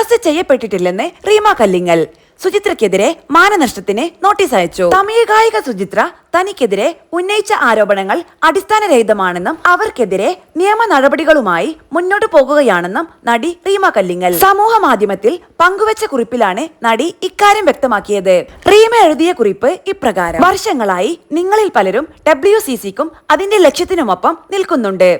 Arrest ചെയ്യപ്പെട്ടിട്ടില്ലെന്ന് Reema Kallingal. സുചിത്രയ്ക്കെതിരെ മാനനഷ്ടത്തിന് notice അയച്ചു. തമിഴ് ഗായിക സുചിത്ര തനിക്കെതിരെ ഉന്നയിച്ച ആരോപണങ്ങൾ അടിസ്ഥാനരഹിതമാണെന്നും അവർക്കെതിരെ നിയമ നടപടികളുമായി മുന്നോട്ടു പോകുകയാണെന്നും നടി റീമ കല്ലിങ്ങൽ സമൂഹ മാധ്യമത്തിൽ പങ്കുവച്ച കുറിപ്പിലാണ് നടി ഇക്കാര്യം വ്യക്തമാക്കിയത്. റീമ എഴുതിയ കുറിപ്പ് ഇപ്രകാരം: വർഷങ്ങളായി നിങ്ങളിൽ പലരും WCCക്കും അതിന്റെ ലക്ഷ്യത്തിനുമൊപ്പം നിൽക്കുന്നുണ്ട്.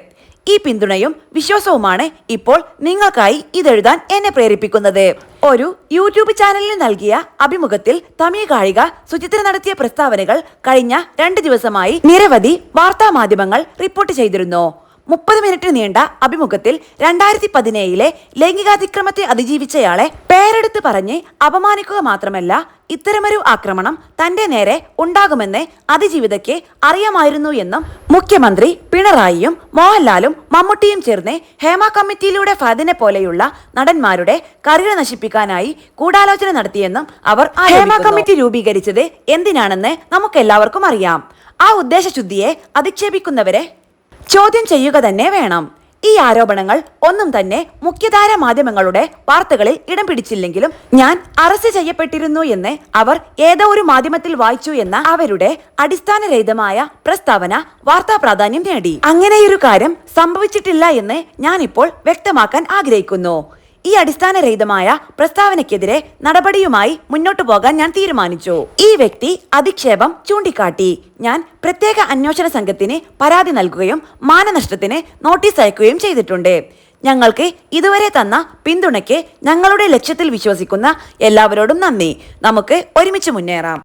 ഈ പിന്തുണയും വിശ്വാസവുമാണ് ഇപ്പോൾ നിങ്ങൾക്കായി ഇതെഴുതാൻ എന്നെ പ്രേരിപ്പിക്കുന്നത്. ഒരു യൂട്യൂബ് ചാനലിന് നൽകിയ അഭിമുഖത്തിൽ തമിഴ് ഗായിക സുചിത്ര നടത്തിയ പ്രസ്താവനകൾ കഴിഞ്ഞ 2 ദിവസമായി നിരവധി വാർത്താ മാധ്യമങ്ങൾ റിപ്പോർട്ട് ചെയ്തിരുന്നു. 30 മിനിറ്റ് നീണ്ട അഭിമുഖത്തിൽ 2017 ലൈംഗികാതിക്രമത്തെ അതിജീവിച്ചയാളെ പേരെടുത്ത് പറഞ്ഞ് അപമാനിക്കുക മാത്രമല്ല, ഇത്തരമൊരു ആക്രമണം തന്റെ നേരെ ഉണ്ടാകുമെന്ന് അതിജീവിതയ്ക്ക് അറിയാമായിരുന്നു എന്നും മുഖ്യമന്ത്രി പിണറായിയും മോഹൻലാലും മമ്മൂട്ടിയും ചേർന്ന് ഹേമ കമ്മിറ്റിയിലൂടെ ഫഹദിനെ പോലെയുള്ള നടന്മാരുടെ കരിയർ നശിപ്പിക്കാനായി ഗൂഢാലോചന നടത്തിയെന്നും അവർ ഹേമ കമ്മിറ്റി രൂപീകരിച്ചത് എന്തിനാണെന്ന് നമുക്കെല്ലാവർക്കും അറിയാം. ആ ഉദ്ദേശശുദ്ധിയെ അധിക്ഷേപിക്കുന്നവരെ ചോദ്യം ചെയ്യുക തന്നെ വേണം. ഈ ആരോപണങ്ങൾ ഒന്നും തന്നെ മുഖ്യധാര മാധ്യമങ്ങളുടെ വാർത്തകളിൽ ഇടം പിടിച്ചില്ലെങ്കിലും ഞാൻ അറസ്റ്റ് ചെയ്യപ്പെട്ടിരുന്നു എന്ന് അവർ ഏതോ ഒരു മാധ്യമത്തിൽ വായിച്ചു എന്ന അവരുടെ അടിസ്ഥാനരഹിതമായ പ്രസ്താവന വാർത്താ പ്രാധാന്യം നേടി. അങ്ങനെയൊരു കാര്യം സംഭവിച്ചിട്ടില്ല എന്ന് ഞാനിപ്പോൾ വ്യക്തമാക്കാൻ ആഗ്രഹിക്കുന്നു. ഈ അടിസ്ഥാനരഹിതമായ പ്രസ്താവനയ്ക്കെതിരെ നടപടിയുമായി മുന്നോട്ടു പോകാൻ ഞാൻ തീരുമാനിച്ചു. ഈ വ്യക്തി അധിക്ഷേപം ചൂണ്ടിക്കാട്ടി. ഞാൻ പ്രത്യേക അന്വേഷണ സംഘത്തിന് പരാതി നൽകുകയും മാനനഷ്ടത്തിന് നോട്ടീസ് അയക്കുകയും ചെയ്തിട്ടുണ്ട്. ഞങ്ങൾക്ക് ഇതുവരെ തന്ന പിന്തുണയ്ക്ക് ഞങ്ങളുടെ ലക്ഷ്യത്തിൽ വിശ്വസിക്കുന്ന എല്ലാവരോടും നന്ദി. നമുക്ക് ഒരുമിച്ച് മുന്നേറാം.